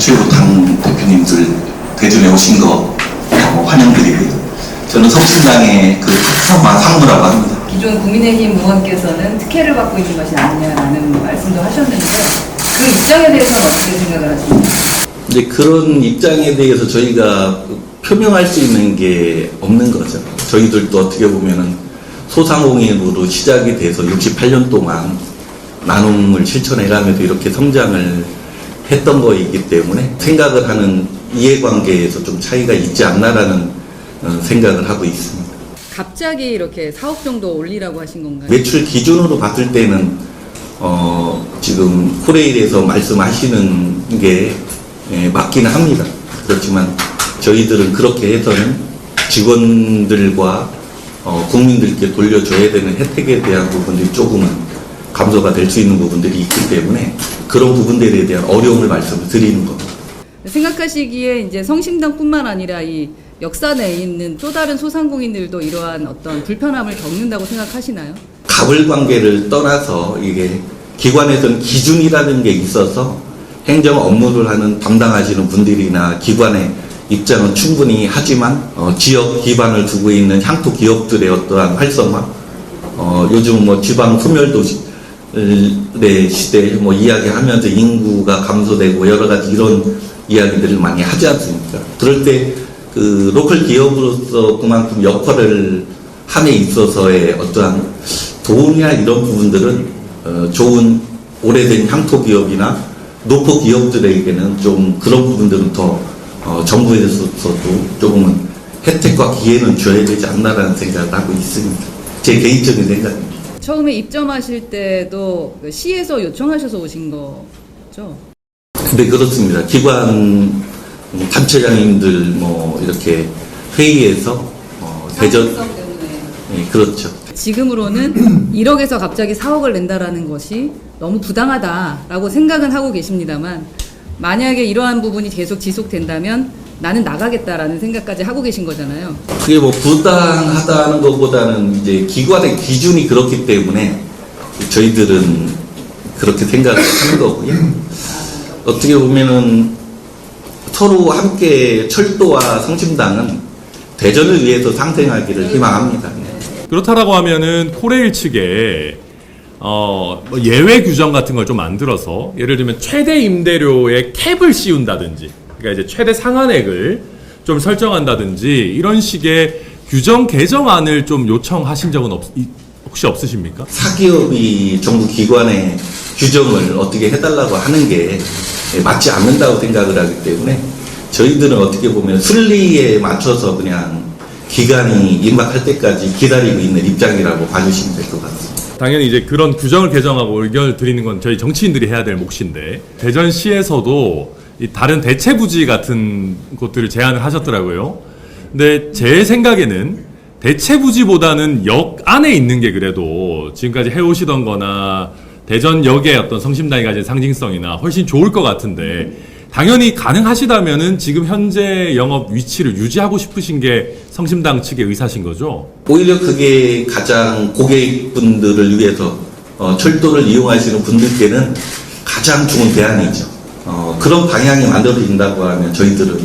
최고 당 대표님들 대전에 오신 거 환영드리고요. 저는 성신당의 그 특성화 상무라고 합니다. 기존 국민의힘 의원께서는 특혜를 받고 있는 것이 아니냐라는 말씀도 하셨는데 그 입장에 대해서는 어떻게 생각을 하십니까? 이제 그런 입장에 대해서 저희가 표명할 수 있는 게 없는 거죠. 저희들도 어떻게 보면은 소상공인으로 시작이 돼서 68년 동안 나눔을 실천해가면서 이렇게 성장을 했던 거이기 때문에 생각을 하는 이해관계에서 좀 차이가 있지 않나라는 생각을 하고 있습니다. 갑자기 이렇게 4억 정도 올리라고 하신 건가요? 매출 기준으로 봤을 때는 지금 코레일에서 말씀하시는 게 맞기는 합니다. 그렇지만 저희들은 그렇게 해서는 직원들과 국민들께 돌려줘야 되는 혜택에 대한 부분들이 조금은 감소가 될 수 있는 부분들이 있기 때문에 그런 부분들에 대한 어려움을 말씀을 드리는 겁니다. 생각하시기에 이제 성심당뿐만 아니라 이 역사 내에 있는 또 다른 소상공인들도 이러한 어떤 불편함을 겪는다고 생각하시나요? 갑을 관계를 떠나서 이게 기관에서는 기준이라는 게 있어서 행정 업무를 하는 담당하시는 분들이나 기관의 입장은 충분히 하지만 지역 기반을 두고 있는 향토 기업들의 어떠한 활성화, 요즘 뭐 지방 소멸도시의 시대 이야기하면서 인구가 감소되고 여러 가지 이런 이야기들을 많이 하지 않습니까? 그럴 때 그 로컬 기업으로서 그만큼 역할을 함에 있어서의 어떠한 도움이나 이런 부분들은 좋은 오래된 향토 기업이나 노포 기업들에게는 좀 그런 부분들은 더 정부에서도 조금은 혜택과 기회는 줘야 되지 않나라는 생각을 하고 있습니다. 제 개인적인 생각입니다. 처음에 입점하실 때도 시에서 요청하셔서 오신 거죠? 네, 그렇습니다. 기관 단체장님들 이렇게 회의에서 대전 네, 그렇죠. 지금으로는 1억에서 갑자기 4억을 낸다라는 것이 너무 부당하다라고 생각은 하고 계십니다만 만약에 이러한 부분이 계속 지속된다면 나는 나가겠다라는 생각까지 하고 계신 거잖아요. 그게 부당하다는 것보다는 이제 기관의 기준이 그렇기 때문에 저희들은 그렇게 생각을 하는 거고요. 어떻게 보면은 서로 함께 철도와 성심당은 대전을 위해서 상생하기를 희망합니다. 그렇다라고 하면은 코레일 측에 예외 규정 같은 걸 좀 만들어서 예를 들면 최대 임대료에 캡을 씌운다든지, 그러니까 이제 최대 상한액을 좀 설정한다든지 이런 식의 규정 개정안을 좀 요청하신 적은 혹시 없으십니까? 사기업이 정부 기관의 규정을 어떻게 해달라고 하는 게 맞지 않는다고 생각을 하기 때문에 저희들은 어떻게 보면 순리에 맞춰서 그냥 기간이 임박할 때까지 기다리고 있는 입장이라고 봐주시면 될 것 같습니다. 당연히 이제 그런 규정을 개정하고 의견을 드리는 건 저희 정치인들이 해야 될 몫인데 대전시에서도 이 다른 대체 부지 같은 곳들을 제안을 하셨더라고요. 근데 제 생각에는 대체 부지보다는 역 안에 있는 게 그래도 지금까지 해오시던 거나 대전역의 어떤 성심당이 가진 상징성이나 훨씬 좋을 것 같은데 당연히 가능하시다면은 지금 현재 영업 위치를 유지하고 싶으신 게 성심당 측의 의사신 거죠? 오히려 그게 가장 고객분들을 위해서 철도를 이용하시는 분들께는 가장 좋은 대안이죠. 그런 방향이 만들어진다고 하면 저희들은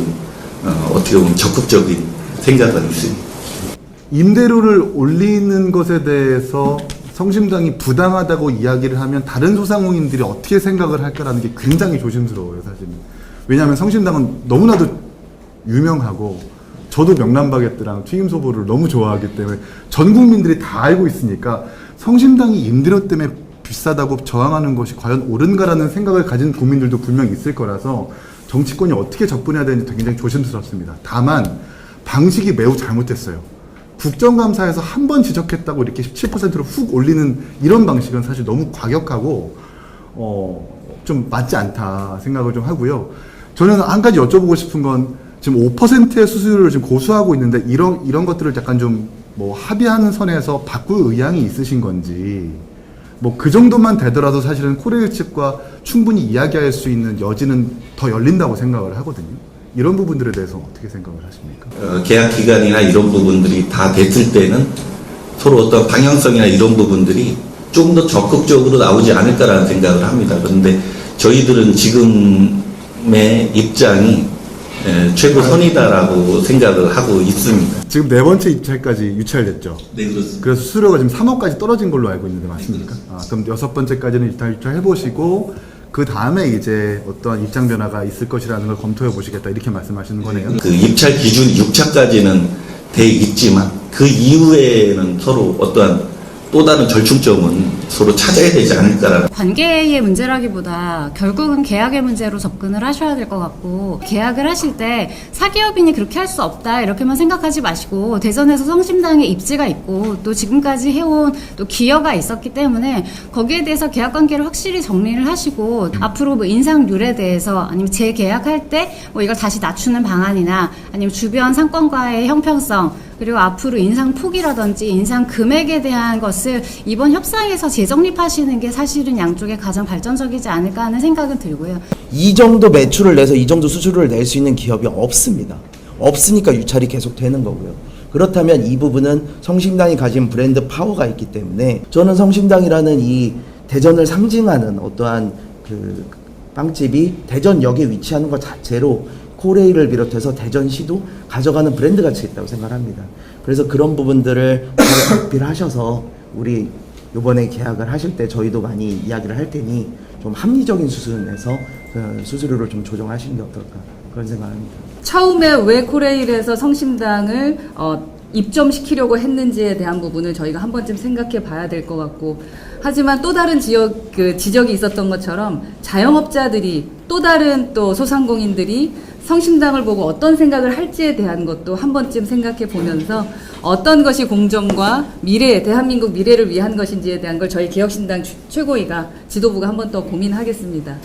어떻게 보면 적극적인 생각은 있습니다. 임대료를 올리는 것에 대해서 성심당이 부당하다고 이야기를 하면 다른 소상공인들이 어떻게 생각을 할까라는 게 굉장히 조심스러워요, 사실은. 왜냐하면 성심당은 너무나도 유명하고 저도 명란바게뜨랑 튀김소보를 너무 좋아하기 때문에 전 국민들이 다 알고 있으니까 성심당이 임대료 때문에 비싸다고 저항하는 것이 과연 옳은가라는 생각을 가진 국민들도 분명히 있을 거라서 정치권이 어떻게 접근해야 되는지 굉장히 조심스럽습니다. 다만 방식이 매우 잘못됐어요. 국정감사에서 한 번 지적했다고 이렇게 17%로 훅 올리는 이런 방식은 사실 너무 과격하고 좀 맞지 않다 생각을 좀 하고요. 저는 한 가지 여쭤보고 싶은 건 지금 5%의 수수료를 지금 고수하고 있는데 이런 것들을 약간 좀 합의하는 선에서 바꿀 의향이 있으신 건지 그 정도만 되더라도 사실은 코레일 측과 충분히 이야기할 수 있는 여지는 더 열린다고 생각을 하거든요. 이런 부분들에 대해서 어떻게 생각을 하십니까? 계약 기간이나 이런 부분들이 다 됐을 때는 서로 어떤 방향성이나 이런 부분들이 조금 더 적극적으로 나오지 않을까라는 생각을 합니다. 그런데 저희들은 지금 입장이 최고선이다라고 생각을 하고 있습니다. 지금 네 번째 입찰까지 유찰됐죠. 네, 그렇습니다. 그래서 수수료가 지금 3억까지 떨어진 걸로 알고 있는데 맞습니까? 그럼 여섯 번째까지는 일단 유찰해 보시고 그 다음에 이제 어떠한 입장 변화가 있을 것이라는 걸 검토해 보시겠다 이렇게 말씀하시는 거네요. 그 입찰 기준 6차까지는 돼 있지만 그 이후에는 서로 어떠한 또 다른 절충점은 서로 찾아야 되지 않을까라는. 관계의 문제라기보다 결국은 계약의 문제로 접근을 하셔야 될 것 같고, 계약을 하실 때 사기업인이 그렇게 할 수 없다 이렇게만 생각하지 마시고, 대전에서 성심당의 입지가 있고 또 지금까지 해온 또 기여가 있었기 때문에 거기에 대해서 계약 관계를 확실히 정리를 하시고, 앞으로 뭐 인상률에 대해서 아니면 재계약할 때 뭐 이걸 다시 낮추는 방안이나 아니면 주변 상권과의 형평성, 그리고 앞으로 인상 폭이라든지 인상 금액에 대한 것을 이번 협상에서 재정립하시는 게 사실은 양쪽에 가장 발전적이지 않을까 하는 생각은 들고요. 이 정도 매출을 내서 이 정도 수수료를 낼 수 있는 기업이 없습니다. 없으니까 유찰이 계속 되는 거고요. 그렇다면 이 부분은 성심당이 가진 브랜드 파워가 있기 때문에 저는 성심당이라는 이 대전을 상징하는 어떠한 그 빵집이 대전역에 위치하는 것 자체로 코레일을 비롯해서 대전시도 가져가는 브랜드 가치가 있다고 생각합니다. 그래서 그런 부분들을 잘 어필하셔서 우리 이번에 계약을 하실 때 저희도 많이 이야기를 할 테니 좀 합리적인 수준에서 그 수수료를 좀 조정하시는 게 어떨까 그런 생각합니다. 처음에 왜 코레일에서 성심당을 입점시키려고 했는지에 대한 부분을 저희가 한 번쯤 생각해 봐야 될 것 같고, 하지만 또 다른 지적이 있었던 것처럼 자영업자들이 또 다른 또 소상공인들이 성심당을 보고 어떤 생각을 할지에 대한 것도 한 번쯤 생각해 보면서 어떤 것이 공정과 미래, 대한민국 미래를 위한 것인지에 대한 걸 저희 개혁신당 최고위가 지도부가 한 번 더 고민하겠습니다.